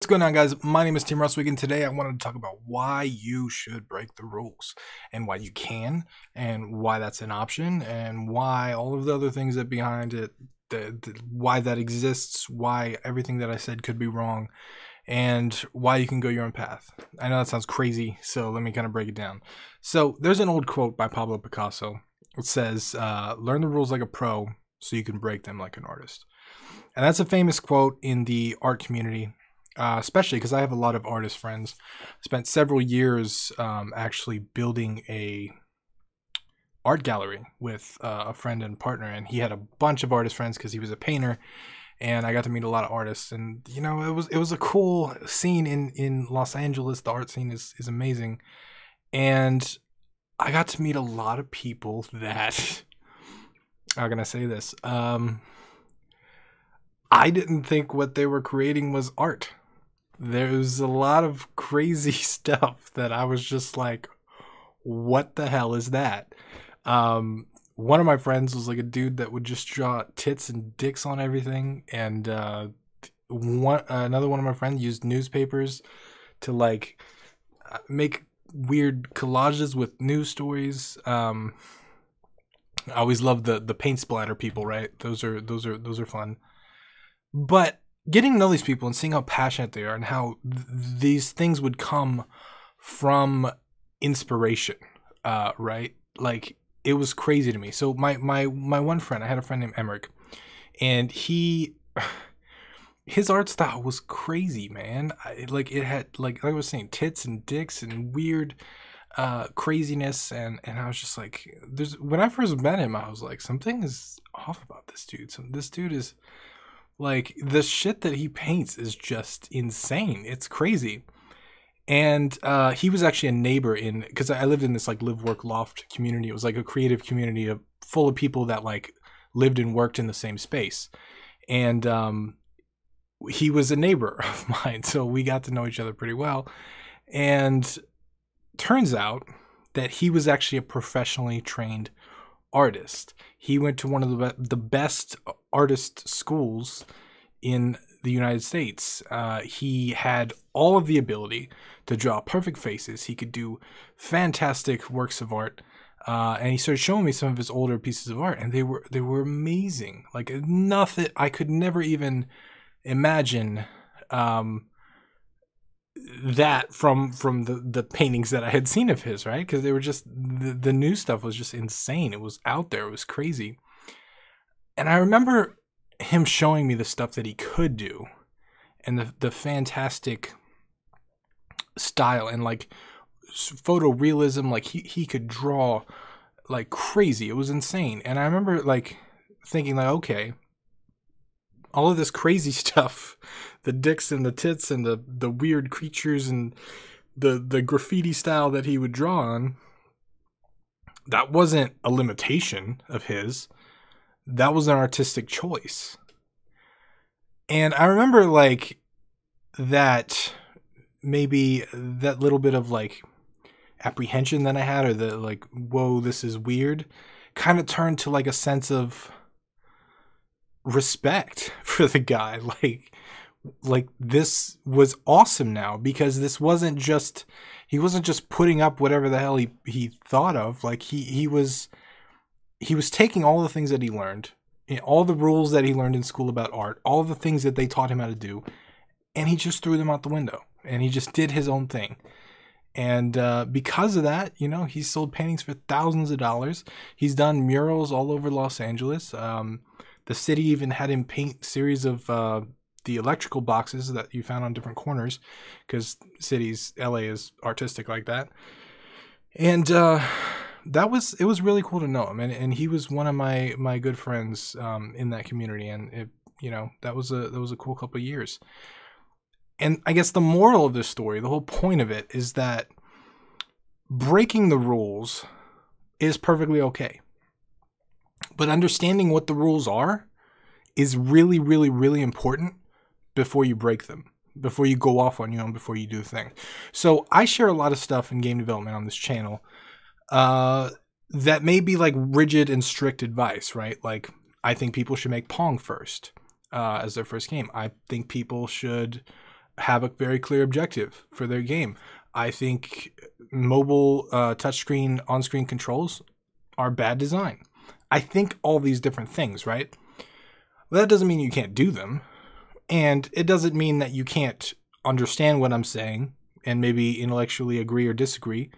going on, guys? My name is Tim Russwick, and today I wanted to talk about why you should break the rules and why you can and why that's an option and why all of the other things that behind it, why that exists, why everything that I said could be wrong, and why you can go your own path. I know that sounds crazy, so let me kind of break it down. So there's an old quote by Pablo Picasso. It says, learn the rules like a pro so you can break them like an artist. And that's a famous quote in the art community, especially because I have a lot of artist friends. Spent several years actually building a art gallery with a friend and partner, and he had a bunch of artist friends because he was a painter, and I got to meet a lot of artists. And you know, it was a cool scene in Los Angeles. The art scene is amazing, and I got to meet a lot of people that how can I say this? I didn't think what they were creating was art. There's a lot of crazy stuff that I was just like, what the hell is that? One of my friends was like a dude that would just draw tits and dicks on everything. And another one of my friends used newspapers to like make weird collages with news stories. I always love the paint splatter people, right? Those are fun. But getting to know these people and seeing how passionate they are and how these things would come from inspiration, right? Like, it was crazy to me. So my one friend, I had a friend named Emmerich, and his art style was crazy, man. It had, like I was saying, tits and dicks and weird craziness, and I was just like, when I first met him, I was like, something is off about this dude. This dude is like, the shit that he paints is just insane. It's crazy. And he was actually a neighbor because I lived in this like live work loft community. It was like a creative community full of people that like lived and worked in the same space. And he was a neighbor of mine, so we got to know each other pretty well. And turns out that he was actually a professionally trained artist. He went to one of the best artist schools in the United States. He had all of the ability to draw perfect faces. He could do fantastic works of art. And he started showing me some of his older pieces of art, and they were amazing. Like, nothing, I could never even imagine that from the paintings that I had seen of his, right? Because they were just, the new stuff was just insane. It was out there. It was crazy. And I remember him showing me the stuff that he could do and the fantastic style and like photorealism. Like, he could draw like crazy. It was insane. And I remember like thinking like, okay, all of this crazy stuff, the dicks and the tits and the weird creatures and the graffiti style that he would draw on, that wasn't a limitation of his. That was an artistic choice. And I remember like that, maybe that little bit of like apprehension that I had, or the like, whoa, this is weird, kind of turned to like a sense of respect for the guy. Like this was awesome now, because this wasn't just, he wasn't just putting up whatever the hell he thought of. Like, he was taking all the things that he learned, all the rules that he learned in school about art, all the things that they taught him how to do, and he just threw them out the window, and he just did his own thing. And because of that, you know, he's sold paintings for thousands of dollars. He's done murals all over Los Angeles. The city even had him paint series of the electrical boxes that you found on different corners, because LA is artistic like that. And it was really cool to know him, and he was one of my good friends in that community, and it, you know, that was a cool couple of years. And I guess the moral of this story, the whole point of it, is that breaking the rules is perfectly okay, but understanding what the rules are is really, really, really important before you break them, before you go off on your own, before you do the thing. So I share a lot of stuff in game development on this channel that may be like rigid and strict advice, right? Like, I think people should make Pong first as their first game. I think people should have a very clear objective for their game. I think mobile touchscreen on-screen controls are bad design. I think all these different things, right? Well, that doesn't mean you can't do them. And it doesn't mean that you can't understand what I'm saying and maybe intellectually agree or disagree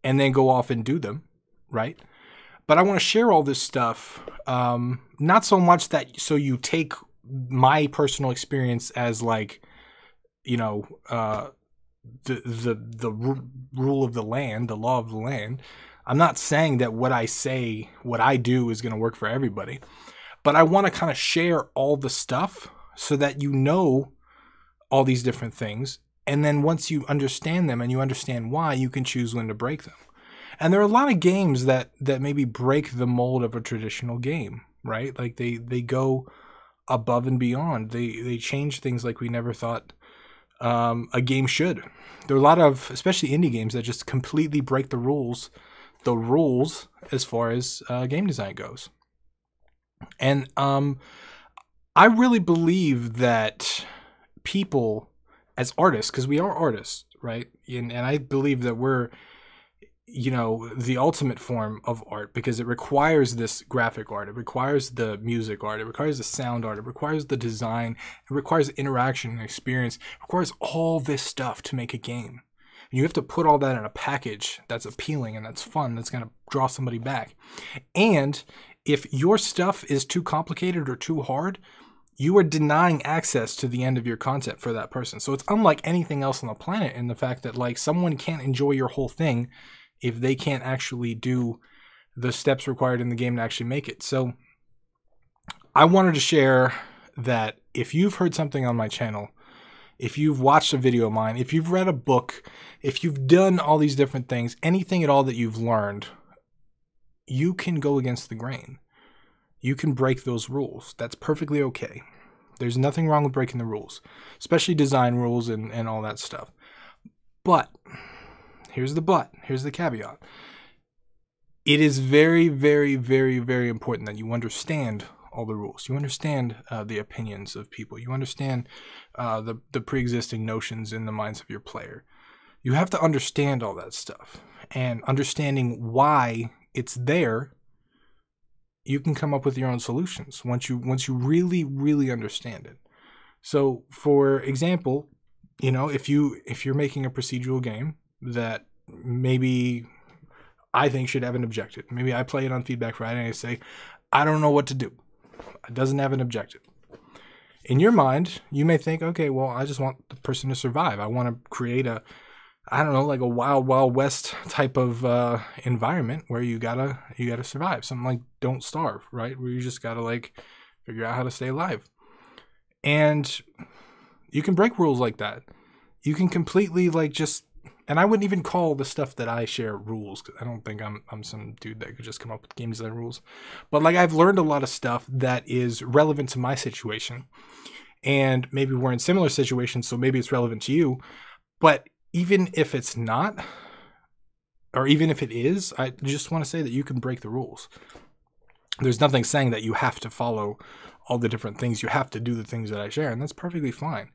and then go off and do them, right? But I want to share all this stuff, not so much that so you take my personal experience as like, you know, the rule of the land, the law of the land. I'm not saying that what I say, what I do is going to work for everybody. But I want to kind of share all the stuff so that you know all these different things. And then once you understand them and you understand why, you can choose when to break them. And there are a lot of games that maybe break the mold of a traditional game, right? Like they go above and beyond. They change things like we never thought a game should. There are a lot of, especially indie games, that just completely break the rules as far as game design goes. And I really believe that people as artists, because we are artists, right? And I believe that we're, you know, the ultimate form of art because it requires this graphic art. It requires the music art. It requires the sound art. It requires the design. It requires interaction and experience. It requires all this stuff to make a game. And you have to put all that in a package that's appealing and that's fun, that's going to draw somebody back. And if your stuff is too complicated or too hard, you are denying access to the end of your content for that person. So it's unlike anything else on the planet in the fact that like someone can't enjoy your whole thing if they can't actually do the steps required in the game to actually make it. So I wanted to share that if you've heard something on my channel, if you've watched a video of mine, if you've read a book, if you've done all these different things, anything at all that you've learned, you can go against the grain. You can break those rules. That's perfectly okay. There's nothing wrong with breaking the rules, especially design rules and all that stuff. But here's the caveat. It is very, very, very, very important that you understand all the rules. You understand the opinions of people. You understand the pre-existing notions in the minds of your player. You have to understand all that stuff. And understanding why it's there, you can come up with your own solutions once you really, really understand it. So, for example, you know, if you're making a procedural game that maybe I think should have an objective. Maybe I play it on Feedback Friday and I say, I don't know what to do. It doesn't have an objective. In your mind, you may think, okay, well, I just want the person to survive. I want to create a, I don't know, like a Wild Wild West type of environment where you gotta survive. Something like Don't Starve, right? Where you just gotta like figure out how to stay alive. And you can break rules like that. You can completely like just, and I wouldn't even call the stuff that I share rules, because I don't think I'm some dude that could just come up with game design rules. But like I've learned a lot of stuff that is relevant to my situation. And maybe we're in similar situations, so maybe it's relevant to you. But even if it's not, or even if it is, I just want to say that you can break the rules. There's nothing saying that you have to follow all the different things. You have to do the things that I share, and that's perfectly fine.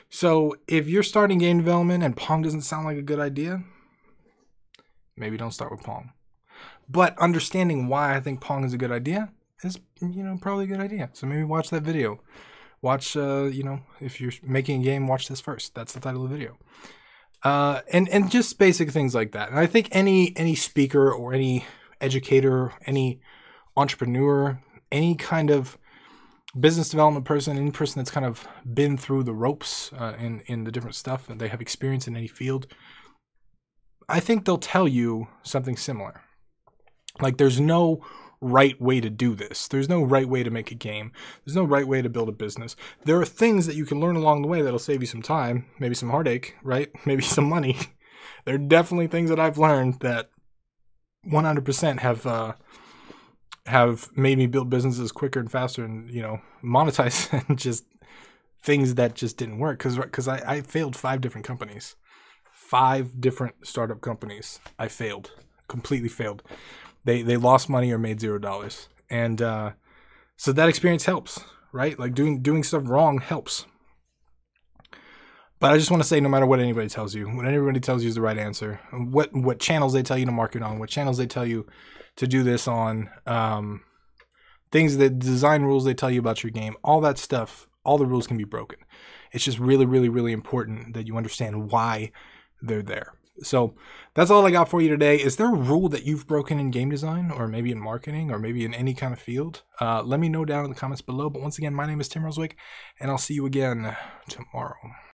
So if you're starting game development and Pong doesn't sound like a good idea, maybe don't start with Pong. But understanding why I think Pong is a good idea is, you know, probably a good idea. So maybe watch that video. Watch, you know, if you're making a game, watch this first. That's the title of the video. And just basic things like that. And I think any speaker or any educator, any entrepreneur, any kind of business development person, any person that's kind of been through the ropes in the different stuff and they have experience in any field, I think they'll tell you something similar. Like there's no right way to do this. There's no right way to make a game. There's no right way to build a business. There are things that you can learn along the way that'll save you some time, maybe some heartache, right? Maybe some money. There are definitely things that I've learned that 100% have made me build businesses quicker and faster and, you know, monetize and just things that just didn't work. Because I failed 5 different companies. 5 different startup companies. I failed. Completely failed. They lost money or made $0. And so that experience helps, right? Like doing stuff wrong helps. But I just want to say, no matter what anybody tells you, what everybody tells you is the right answer. What channels they tell you to market on, what channels they tell you to do this on, things that design rules they tell you about your game, all that stuff, all the rules can be broken. It's just really, really, really important that you understand why they're there. So that's all I got for you today. Is there a rule that you've broken in game design, or maybe in marketing, or maybe in any kind of field? Let me know down in the comments below. But once again, my name is Tim Roswick, and I'll see you again tomorrow.